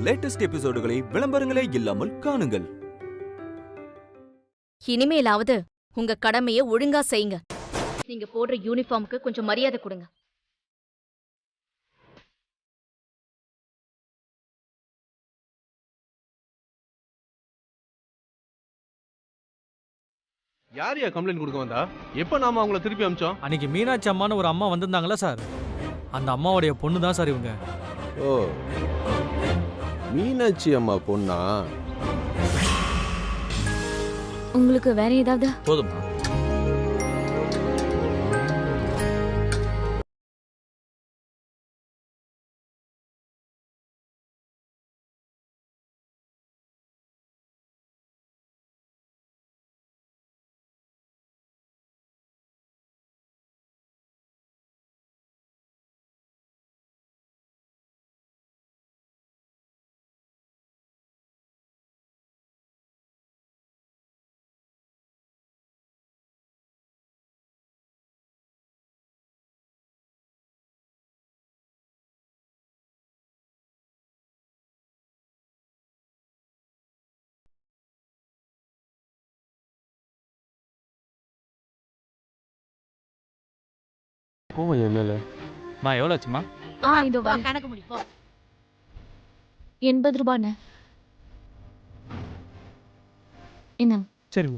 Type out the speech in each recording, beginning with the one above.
Latest எபிசோடுகளை விளம்பரங்களே இல்லாமல் காணுங்கள். இனிமேலாவது உங்க கடமையை ஒழுங்கா செய்யுங்க. நீங்க போடுற யூனிஃபார்முக்கு கொஞ்சம் மரியாதை கொடுங்க. யாரையா கம்ப்ளைண்ட் கொடுக்க வந்தா? எப்ப நாம அவங்கள திருப்பி அமிச்சோம்? அன்னைக்கு மீனாட்சி அம்மான்னு ஒரு அம்மா வந்திருந்தாங்களா சார்? அந்த அம்மாவுடைய பொண்ணு தான் சார் இவங்க. ஓ, மீனாட்சி அம்மா பொண்ணா? உங்களுக்கு வேற ஏதாவது? போதுமா? கோவம் என் மேல. மா எவ்வளோ ஆச்சுமா? இதோ கணக்கு முடிப்போம். 80 ரூபாண்ணே. என்ன? சரி.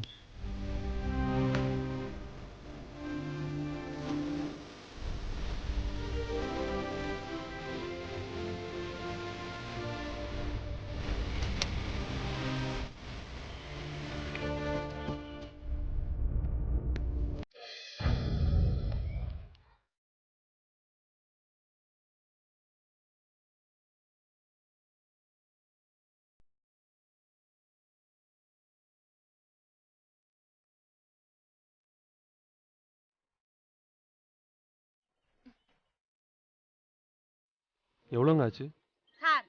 எவ்வளோங்க ஆச்சு? சார்,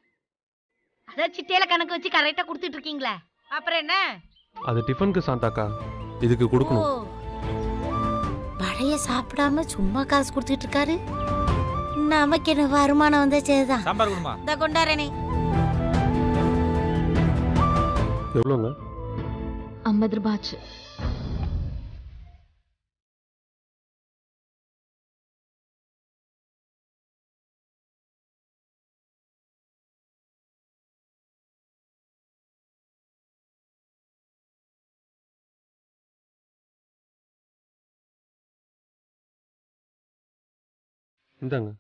அத சிட்டையில கணக்கு வச்சு கரெக்டா கொடுத்துட்டு இருக்கீங்களே, அப்புறம் என்ன? அது டிஃபனுக்கு சாந்தாக்கா, இதுக்கு கொடுக்கணும். பழைய சாப்பிடாம சும்மா காசு கொடுத்துட்டு இருக்காரு. நமக்கு என்ன வருமானம் வந்தா சரிதான். சாம்பார் கொடுமா. இந்த கொண்டாரனே. எவ்வளோங்க? 50 ரூபாய் ஆச்சு. இந்தாங்க.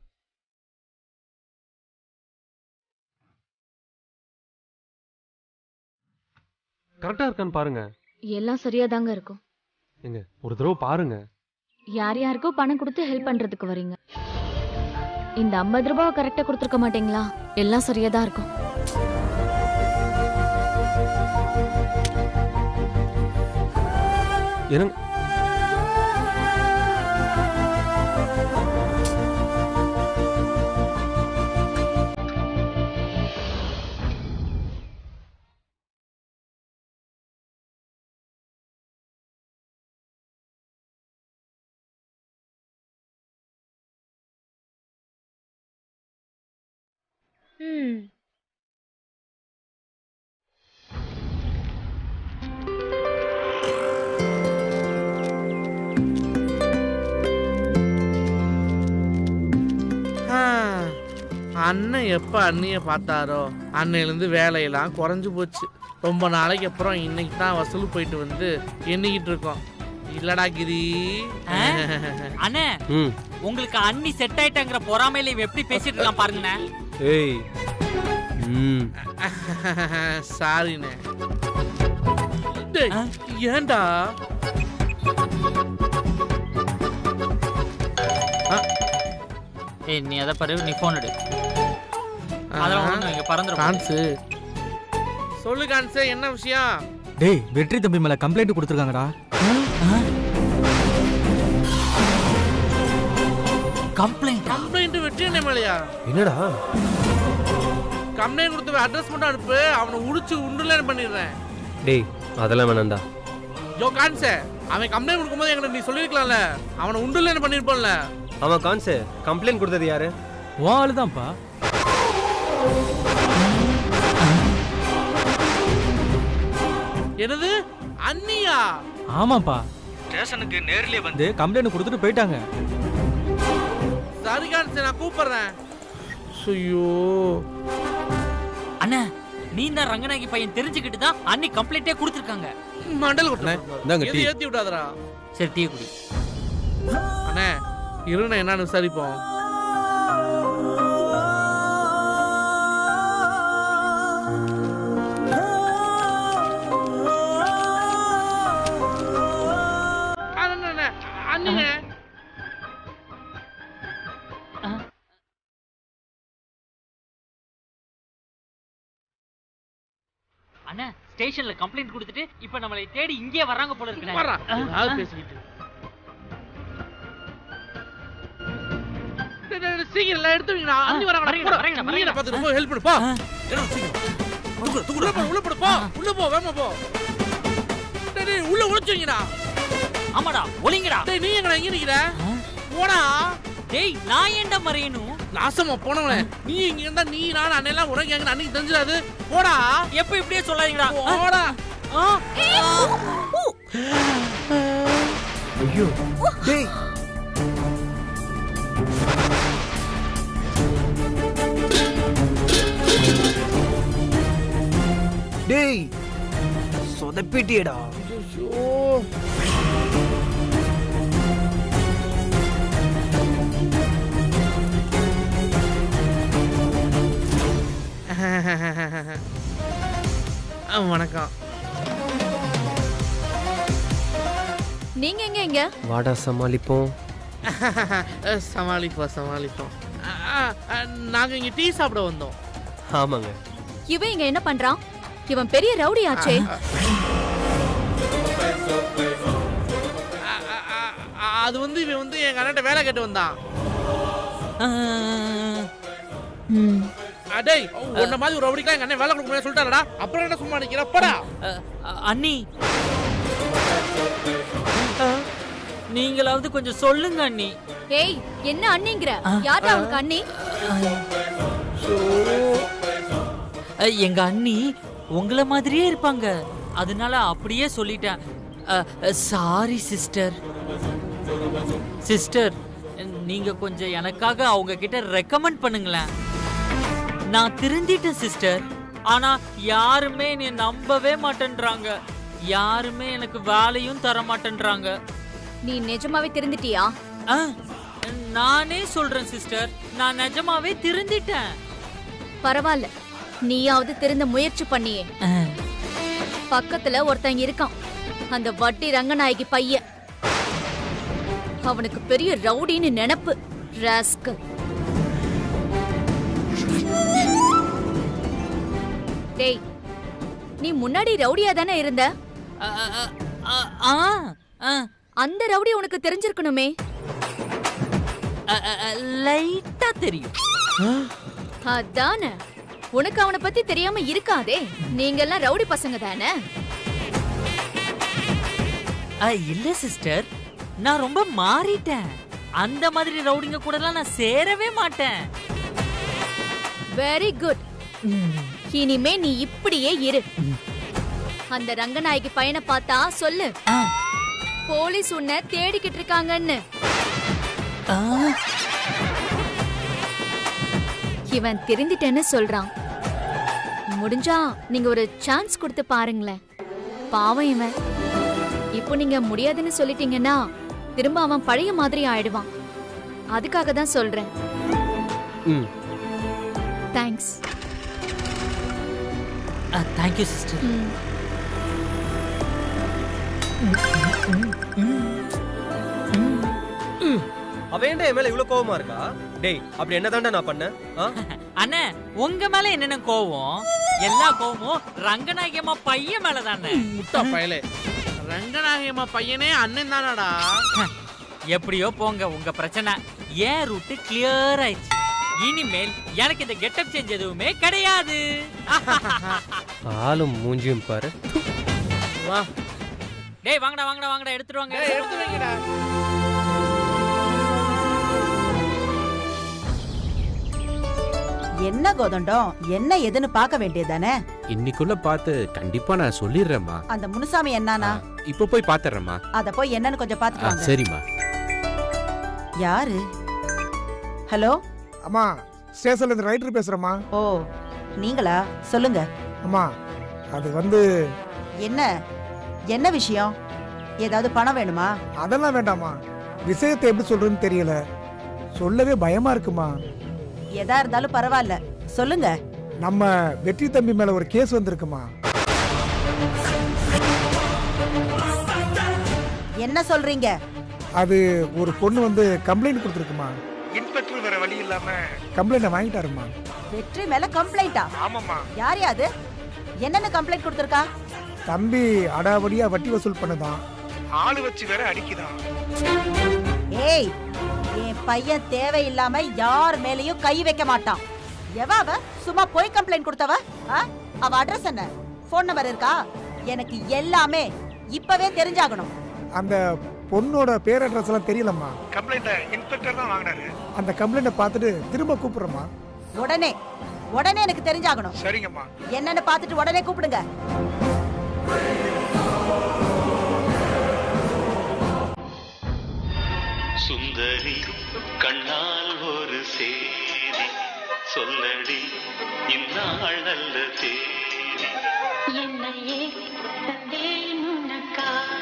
கரெக்டா இருக்கான்னு பாருங்க. எல்லாம் சரியா தாங்க இருக்கும். எங்க ஒரு தடவை பாருங்க. யார் யாருக்கோ பணம் கொடுத்து ஹெல்ப் பண்றதுக்கு வரீங்க. இந்த 50 ரூபாய் கரெக்டா கொடுத்துருக்க மாட்டீங்களா? எல்லாம் சரியா தான் இருக்கும். என்னங்க? அண்ணன் எப்போ அண்ணியை பார்த்தாரோ அன்னையிலேருந்து வேலையெல்லாம் குறைஞ்சி போச்சு. ரொம்ப நாளைக்கு அப்புறம் இன்னைக்கு தான் வசூல் போயிட்டு வந்து எண்ணிக்கிட்டு இருக்கோம். இல்லடா கிரி அண்ணே, உங்களுக்கு அண்ணி செட் ஆயிட்டாங்கிற பொறாமையில இவன் எப்படி பேசிட்டு இருக்கான் பாருங்கண்ணே. ஏய், சாரிண்ணே. ஏண்டா ஏய், நீ அதை பாரு, நீ போன் எடு. அதெல்லாம் இங்க பறந்துரும். கான்சு சொல்லு கான்சு, என்ன விஷயம்? டேய், வெற்றி தம்பி மேல கம்ப்ளைண்ட் கொடுத்துருக்காங்கடா. கம்ப்ளைண்ட் வெற்றி அண்ணே மேலையா? என்னடா கம்ப்ளைண்ட் கொடுத்து அட்ரஸ் மட்டும் அனுப்பு, அவனை உடிச்சு உண்டுல பண்ணிடுறேன். டேய், அதெல்லாம் வேணாம்டா. யோ கான்சே, அவன் கம்ப்ளைண்ட் கொடுக்கும்போது எங்களுக்கு நீ சொல்லிருக்கலாம்ல, அவனை உண்டுல பண்ணிருப்போம்ல. அவன் கான்சே கம்ப்ளைண்ட் கொடுத்தது யாரு? உன் ஆளு தான்ப்பா. என்னது அண்ணியா? ஆமாப்பா, ஸ்டேஷனுக்கு நேர்லயே வந்து கம்ப்ளைண்ட் கொடுத்துட்டு போயிட்டாங்க. சரிகான், சரி நான் கூப்பிடுறேன். ஐயோ அண்ணா, நீ தான் ரங்கநாயகி பையன் தெரிஞ்சுக்கிட்டு தான் அன்னி கம்ப்ளைண்டே கொடுத்துருக்காங்க. மண்டல் இந்தாங்க டீ. ஏத்தி விடாதடா. சரி, டீ குடி. அண்ணே இருண்ணே, என்னன்னு விசாரிப்போம். அண்ணே அண்ணா, ஸ்டேஷன்ல கம்ப்ளைண்ட் கொடுத்துட்டு இப்ப நம்மளை தேடி இங்கே வர்றாங்க போல இருக்கு. வர்றா, ஏதாவது பேசிக்கிட்டு. சீக்கிரம் எடுத்து வைங்கடா. அண்ணி வராங்கடா. நீங்க பார்த்து ரொம்ப ஹெல்ப் பண்ணு. போ. என்ன சீக்கிரம். உள்ள போடு. போ. உள்ள போ, வேகமா போ. டேய் உள்ள ஒளிச்சு வைங்கடா. ஆமாடா, ஒளிங்கடா. டேய் நீ எங்கடா இங்க நிக்கிற? போடா. டேய் நான் ஏன்டா மறையணும்? நாசமா போனவனே, நீ இங்க இருந்தா நீ நான் அண்ணெல்லாம் உனக்கு எங்க அன்னைக்கு தெரிஞ்சிடாது. போடா. எப்ப இப்படியே சொல்லாதீங்கடா. போடா. ஐயோ டேய் டேய் சொதப்பிட்டியடா. ஐயோ வணக்கம். நீங்க எங்க இங்க? வாடா சமாளிப்போம். சமாளிப்போம். நாங்க இங்க டீ சாப்பிட வந்தோம். ஆமாங்க. இவன் இங்க என்ன பண்றான்? இவன் பெரிய ரவுடி ஆச்சே. அது வந்து இவன் வந்து எங்க அண்ணன்ட்ட வேலை கேட்டு வந்தான். அடேய், உன்ன மாதிரி ஒரு ரவுடிக்கா எங்க அண்ணன் வேலை கொடுக்க முடியாது சொல்லிட்டாரடா. அப்புறம் என்ன சும்மா நிக்கிற? போடா. அண்ணி, நீங்களாவது கொஞ்சம் சொல்லுங்க அண்ணி. ஏய், என்ன அண்ணிங்கற? யாரா உனக்கு அண்ணி? எங்க அண்ணி உங்கள மாதிரியே இருப்பாங்க, அதனால அப்படியே சொல்லிட்டேன். Sorry sister. சிஸ்டர், நீங்க கொஞ்சம் எனக்காக அவங்க கிட்ட ரெக்கமெண்ட் பண்ணுங்களேன். நான் திருந்திட்டேன் சிஸ்டர், ஆனா யாருமே என்னை நம்பவே மாட்டேன்றாங்க. யாருமே எனக்கு வேலையும் தர மாட்டேன்றாங்க. நீ நிஜமாவே திருந்திட்டியா? நானே சொல்றேன் சிஸ்டர், நான் நிஜமாவே திருந்திட்டேன். பரவாயில்ல, நீயாவது திருந்த முயற்சி பண்ணியே. பக்கத்துல ஒருத்தங்க இருக்கான், அந்த வட்டி ரங்கநாயகி பையன். அவனுக்கு பெரிய ரவுடின்னு நினைப்பு. ராஸ்கல். டேய், நீ முன்னாடி ரவுடியா தானே இருந்த? அந்த ரவுடி உனக்கு தெரிஞ்சிருக்கணுமே. லைட்டா தெரியும். அதானே, உனக்கு அவனை பத்தி தெரியாம இருக்காதே. நீங்க எல்லாம் ரவுடி பசங்க தானே? இல்ல சிஸ்டர், நான் ரொம்ப மாறிட்டேன். அந்த மாதிரி ரவுடிங்க கூட எல்லாம் நான் சேரவே மாட்டேன். Very good. இனிமே நீ இப்படியே இரு. அந்த ரங்கநாயகி பையனை பார்த்தா சொல்லு, போலீஸ் உன்னை தேடிக்கிட்டு இருக்காங்கன்னு. இவன் திருந்திட்டேன்னு சொல்றான். முடிஞ்சா நீங்க ஒரு சான்ஸ் கொடுத்து பாருங்களேன். பாவம் இவன். இப்போ நீங்க முடியாதுன்னு சொல்லிட்டீங்கன்னா திரும்ப அவன் பழைய மாதிரி ஆயிடுவான். அதுக்காக தான் சொல்றேன். தேங்க்ஸ். Thank you sister. அவ ஏன்டா என் மேல இவ்வளவு கோவமா இருக்கா? டேய், அப்படி என்னதான்டா நான் பண்ணேன்? அண்ணே, உங்க மேல என்னென்ன கோவம்? எல்லா கோவமும் ரங்கநாயகம்மா பையன் மேல தானே. முட்டா பயலே, ரங்கநாயகம்மா பையனே அண்ணன் தானடா. எப்படியோ போங்க, உங்க பிரச்சனை. ஏன் ரூட் கிளியர் ஆயிடுச்சு. இனிமேல் எனக்கு இந்த கெட்டப் சேஞ்ச் எதுவுமே கிடையாது. ஆளும் மூஞ்சியும் பாரு. வா. டேய் வாங்கடா வாங்கடா வாங்கடா, எடுத்துட்டு வாங்க. எடுத்து வைங்கடா. என்ன கோதண்டம், என்ன எதுன்னு பார்க்க வேண்டியதானே? இன்னைக்குள்ள பார்த்து கண்டிப்பா நான் சொல்லிடுறேம்மா. அந்த முனுசாமி என்னன்னா? இப்ப போய் பாத்துறேம்மா. அத போய் என்னன்னு கொஞ்சம் பாத்துட்டு சரிம்மா. யாரு? ஹலோ அம்மா, ஸ்டேஷன்ல இருந்து ரைட்டர் பேசுறேம்மா. ஓ நீங்களா? சொல்லுங்க. அம்மா, அது வந்து என்ன என்ன விஷயம்? ஏதாவது பணம் வேணுமா? அதெல்லாம் வேண்டாம்மா. விஷயத்தை எப்படி சொல்றதுன்னு தெரியல, சொல்லவே பயமா இருக்குமா. எதா இருந்தாலும் பரவாயில்ல, சொல்லுங்க. நம்ம வெற்றி தம்பி மேல ஒரு கேஸ் வந்திருக்குமா. என்ன சொல்றீங்க? அது ஒரு பொண்ணு வந்து கம்ப்ளைண்ட் கொடுத்துருக்குமா. இன்ஸ்பெக்டர் வேற வழி இல்லாம கம்ப்ளைண்ட் வாங்கிட்டாருமா. வெற்றி மேல கம்ப்ளைண்டா? ஆமாம்மா. யார் யாது? என்னன்னு கம்ப்ளைண்ட் கொடுத்துருக்கா? தம்பி அடாவடியா வட்டி வசூல் பண்ணுதான், ஆளு வச்சு வேற அடிக்குதான். ஏய், என் பையன் தேவையில்லாம யார் மேலயும் கை வைக்க மாட்டான். எவ அவ? சும்மா போய் கம்ப்ளைண்ட் கொடுத்தவ? அவ அட்ரஸ் என்ன, போன் நம்பர் இருக்கா? எனக்கு எல்லாமே இப்பவே தெரிஞ்சாகணும். அந்த பொண்ணோட பேர் அட்ரஸ் எல்லாம் தெரியலம்மா. கம்ப்ளைண்ட் இன்ஸ்பெக்டர் தான் வாங்கினாரு. அந்த கம்ப்ளைண்ட பார்த்துட்டு திரும்ப கூப்பிடுறோமா. உடனே உடனே எனக்கு தெரிஞ்சாகணும். சரிங்கம்மா. என்னன்னு பார்த்துட்டு உடனே கூப்பிடுங்க. சுந்தரி கண்ணால் ஒரு சேதி சொல்லடி, இந்நாள் நல்ல தேதி என்னையே தந்தேன் உனக்காக.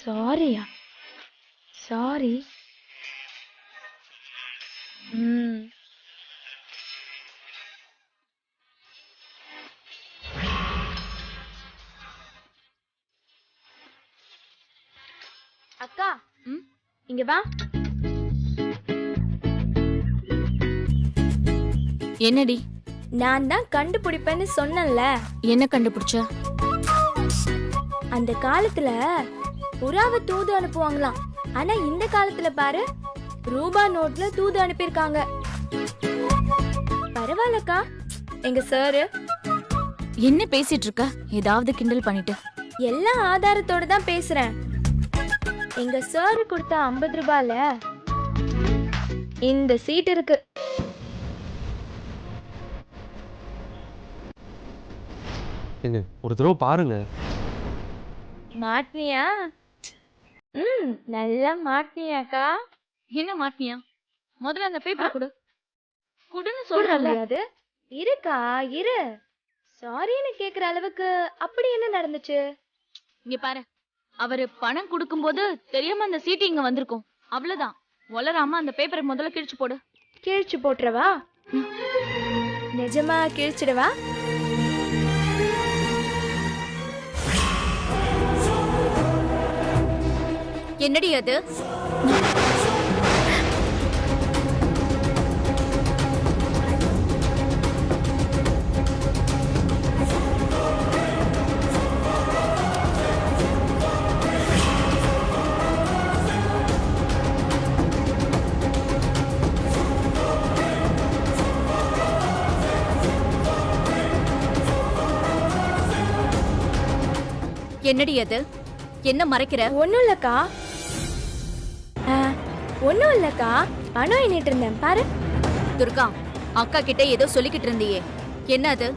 சாரியா? சாரி. அக்கா, இங்க வா. என்னடி? நான் தான் கண்டுபிடிப்பேன்னு சொன்னேன்ல. என்ன கண்டுபிடிச்ச? அந்த காலத்துல புறாவை தூது அனுப்புவாங்களாம். ஆனா இந்த காலத்துல பாரு, ரூபா நோட்ல தூது அனுப்பியிருக்காங்க. பரவாயில்லக்கா, எங்க சாரு. என்ன பேசிட்டு இருக்க? ஏதாவது கிண்டல் பண்ணிட்டு? எல்லா ஆதாரத்தோட தான் பேசுறேன். எங்க சாரு கொடுத்த 50 ரூபாயில இந்த சீட் இருக்கு. ஒரு தடவை பாருங்க. மாட்டினியா? நல்லா மாட்டினியாக்கா. என்ன மாட்டியா? முதல்ல அந்த பேப்பர் கொடு. குடுன்னு சொல்றல. அது இருக்கா? இரு. சாரின்னு கேக்குற அளவுக்கு அப்படி என்ன நடந்துச்சு? இங்க பாரு, அவரு பணம் கொடுக்கும்போது தெரியாம அந்த சீட்டு இங்க வந்திருக்கும், அவ்வளவுதான். வளராம அந்த பேப்பரை முதல்ல கிழிச்சு போடு. கிழிச்சு போட்டுறவா? நிஜமா கிழிச்சிடவா? என்னடி அது? என்னடி அது? என்ன மறைக்கிற? ஒண்ணும் இல்லக்கா. ஒண்ணும் இல்லக்கா, பணம் எண்ணிட்டு இருந்தேன் பாரு. துர்கா, அக்கா கிட்ட ஏதோ சொல்லிக்கிட்டு இருந்தியே, என்ன அது?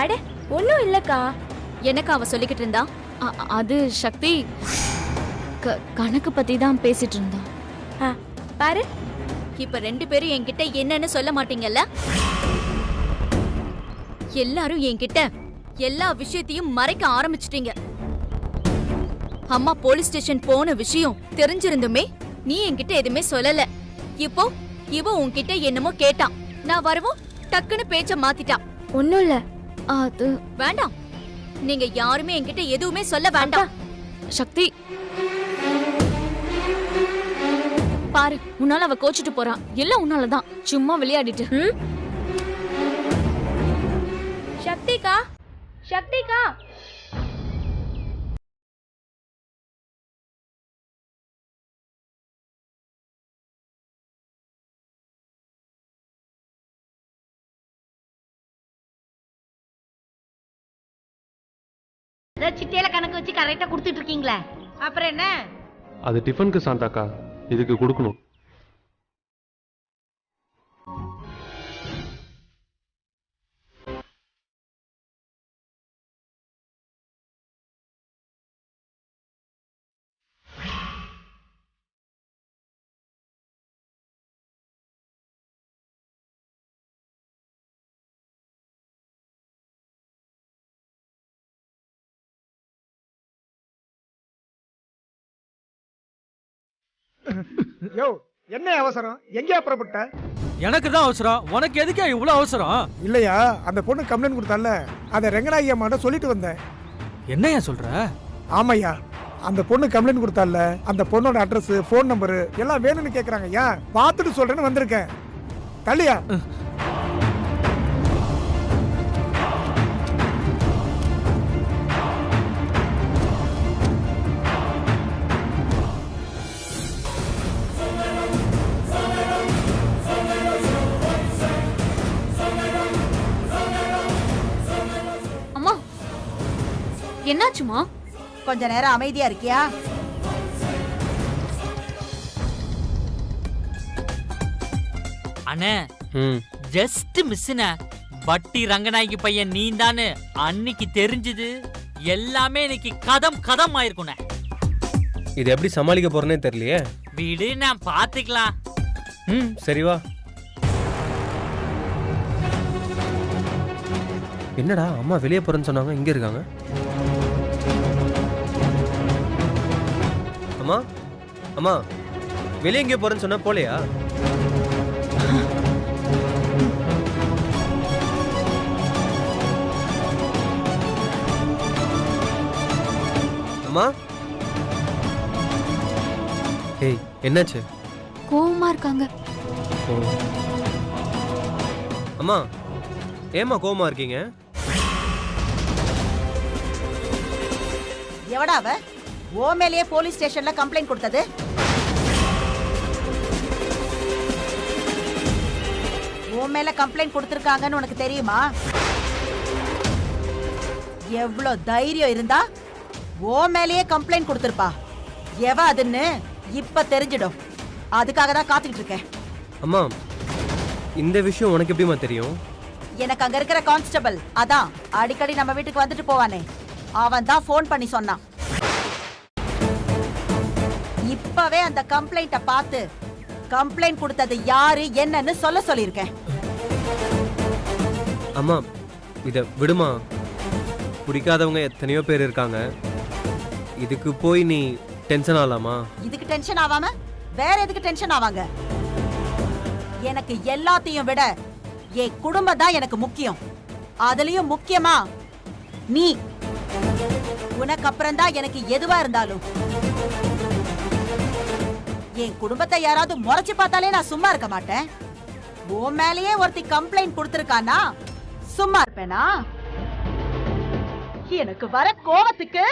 அட ஒண்ணும் இல்லக்கா. எனக்கு அவ சொல்லிக்கிட்டு இருந்தா? அது சக்தி கணக்கு பத்தி தான் பேசிட்டு இருந்தா. பாரு, இப்ப 2 பேரும் என்கிட்ட என்னன்னு சொல்ல மாட்டீங்கல்ல? எல்லாரும் என்கிட்ட எல்லா விஷயத்தையும் மறைக்க ஆரம்பிச்சிட்டீங்க. அம்மா போலீஸ் ஸ்டேஷன் போன விஷயம் தெரிஞ்சிருந்துமே நீ என்கிட்ட எதுவுமே சொல்லல. இப்போ இவ உன்கிட்ட என்னமோ கேட்டான், நான் வரவும் டக்குன்னு பேச்ச மாத்திட்டான். ஒண்ணும் இல்ல. அது வேண்டாம், நீங்க யாருமே என்கிட்ட எதுவுமே சொல்ல வேண்டாம். சக்தி பாரு, உன்னால அவ கோச்சிட்டு போறான். எல்லாம் உன்னாலதான். சும்மா விளையாடிட்டு. சக்திகா, சக்திகா. சிட்டையில கணக்கு வச்சு கரெக்டா கொடுத்துட்டு இருக்கீங்களே, அப்புறம் என்ன? அது டிஃபனுக்கு சாந்தாக்கா, இதுக்கு கொடுக்கணும். யோ, என்ன அவசரம்? எங்கே புறப்பட்ட? எனக்கு தான் அவசரம், உனக்கு எதுக்கே இவ்வளவு அவசரம்? இல்லையா, அந்த பொண்ணு கம்ப்ளைண்ட் கொடுத்தால, அதை ரெங்கநாயகி அம்மாட்ட சொல்லிட்டு வந்தேன். என்னையா சொல்ற? ஆமாய்யா, அந்த பொண்ணு கம்ப்ளைண்ட் கொடுத்தால, அந்த பொண்ணோட அட்ரஸ், ஃபோன் நம்பர் எல்லாம் வேணும்னு கேக்குறாங்க. ஏன் பார்த்துட்டு சொல்றேன்னு வந்திருக்கேன். தள்ளியா? என்னாச்சுமா? கொஞ்ச நேரம் அமைதியா இருக்கியா? அண்ணே, ஜஸ்ட் மிஸ்ஸுண்ணே. பட்டி ரங்கநாயகி பையன் நீ தானே அன்னைக்கு தெரிஞ்சது. எல்லாமே இன்னைக்கு கதம் ஆயிருக்குண்ணே. இது எப்படி சமாளிக்க போறேன்னே தெரியலையே. வீடு நான் பாத்துக்கலாம். சரி வா. என்னடா அம்மா வெளியே போறேன்னு சொன்னாங்க, இங்க இருக்காங்க. அம்மா அம்மா வெளியே எங்கே போறேன்னு சொன்னா போலையா? அம்மா, ஏய் என்னாச்சு? கோவமா இருக்காங்க. அம்மா ஏம்மா கோவமா இருக்கீங்க? எவடா அவ? ஓ மேலேயே போலீஸ் ஸ்டேஷன்ல கம்ப்ளைண்ட் கொடுத்தது? ஓ மேல கம்ப்ளைண்ட் கொடுத்திருக்காங்கன்னு உனக்கு தெரியுமா? எவ்வளவு தைரியம் இருந்தா ஓ மேலேயே கம்ப்ளைண்ட் கொடுத்திருப்பா. எவ அதுன்னு இப்ப தெரிஞ்சிடும். அதுக்காக தான் காத்துக்கிட்டு இருக்கேன். அம்மா, இந்த விஷயம் உனக்கு எப்படிமா தெரியும்? எனக்கு அங்க இருக்கிற கான்ஸ்டபிள் அதான் அடிக்கடி நம்ம வீட்டுக்கு வந்துட்டு போவானே, அவன் தான் போன் பண்ணி சொன்னான். இப்பவே அந்த கம்ப்ளைண்ட பார்த்து கம்ப்ளைண்ட் கொடுத்தது யாரு என்னன்னு சொல்ல சொல்லிருக்கேன். அம்மா இத விடுமா, பிடிக்காதவங்க எத்தனையோ பேர் இருக்காங்க. இதுக்கு போய் நீ டென்ஷன் ஆகலாமா? இதுக்கு டென்ஷன் ஆகாம வேற எதுக்கு டென்ஷன் ஆவாங்க? எனக்கு எல்லாத்தையும் விட என் குடும்பம் தான் எனக்கு முக்கியம். அதுலயும் முக்கியமா நீ. உனக்கு அப்புறம் தான் எனக்கு எதுவா இருந்தாலும். என் குடும்பத்தை யாராவது முறைச்சு பார்த்தாலே நான் சும்மா இருக்க மாட்டேன். உன் மேலேயே ஒருத்தி கம்ப்ளைண்ட் கொடுத்திருக்கானா சும்மா இருப்பேனா? எனக்கு வர கோவத்துக்கு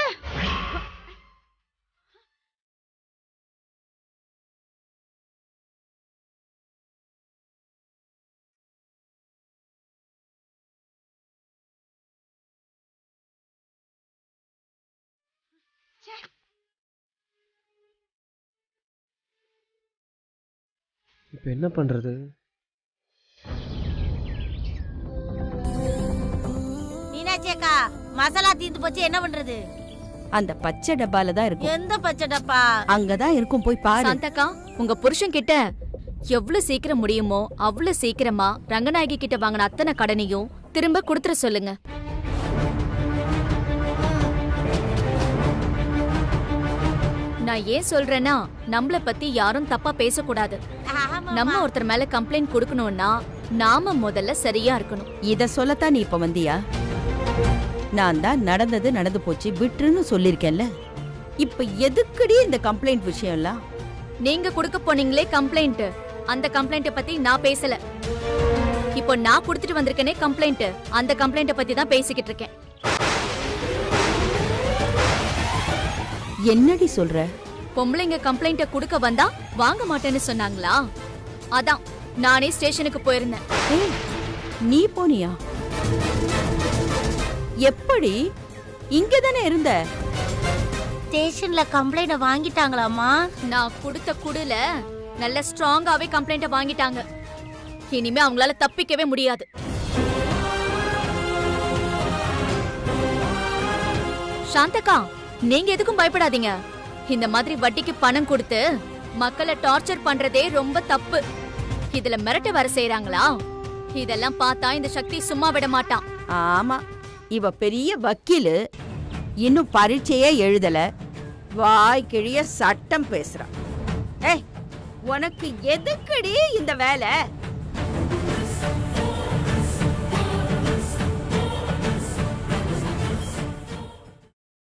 இப்ப என்ன பண்றது? மீனாட்சியக்கா, மசாலா தீந்து போச்சு, என்ன பண்றது? அந்த பச்சை டப்பால தான் இருக்கும். எந்த பச்சை டப்பா? அங்கதான் இருக்கும், போய் பாரு. சாந்தக்கா, உங்க புருஷன் கிட்ட எவ்வளவு சீக்கிரம் முடியுமோ அவ்வளவு சீக்கிரமா ரங்கநாயகி கிட்ட வாங்கின அத்தனை கடனையும் திரும்ப கொடுத்துற சொல்லுங்க. நான் ஏன் சொல்றேன்னா, நம்மள பத்தி யாரும் தப்பா பேசக்கூடாது. நம்ம ஒருத்தர் மேல கம்ப்ளைண்ட் கொடுக்கணும்னா நாம முதல்ல சரியா இருக்கணும். இத சொல்லத்தான் நீ இப்ப வந்தியா? நான் தான் நடந்தது நடந்து போச்சு விட்டுருன்னு சொல்லிருக்கேன்ல. இப்ப எதுக்குடி இந்த கம்ப்ளைண்ட் விஷயம் எல்லாம்? நீங்க கொடுக்க போனீங்களே கம்ப்ளைண்ட், அந்த கம்ப்ளைண்ட பத்தி நான் பேசல. இப்போ நான் கொடுத்துட்டு வந்திருக்கேனே கம்ப்ளைண்ட், அந்த கம்ப்ளைண்ட பத்தி தான் பேசிக்கிட்டு இருக்கேன். என்னடி சொல்ற? பொம்பளைங்க கம்ப்ளைண்ட கொடுக்க வந்தா வாங்க மாட்டேன்னு சொன்னாங்களா? அதான் நானே ஸ்டேஷனுக்கு போயிருந்தேன். நீ போனியா? எப்படி? இங்க தானே இருந்த. ஸ்டேஷன்ல கம்ப்ளைண்ட் வாங்கிட்டாங்களாமா? நான் கொடுத்த குடுல நல்ல ஸ்ட்ராங்காவே கம்ப்ளைண்ட வாங்கிட்டாங்க. இனிமே அவங்களால தப்பிக்கவே முடியாது. சாந்தகா, நீங்க எதுக்கும் பயப்படாதீங்க. இந்த மாதிரி வட்டிக்கு பணம் கொடுத்து மக்களை டார்ச்சர் பண்றதே ரொம்ப தப்பு. இதுல மிரட்ட வர செய்யறாங்களா? இதெல்லாம் பார்த்தா இந்த சக்தி சும்மா விட மாட்டான். ஆமா, இவ பெரிய வக்கீலு, இன்னும் பரீட்சையே எழுதல, வாய் கிழிய சட்டம் பேசுறா. ஏய், உனக்கு எதுக்குடி இந்த வேலை?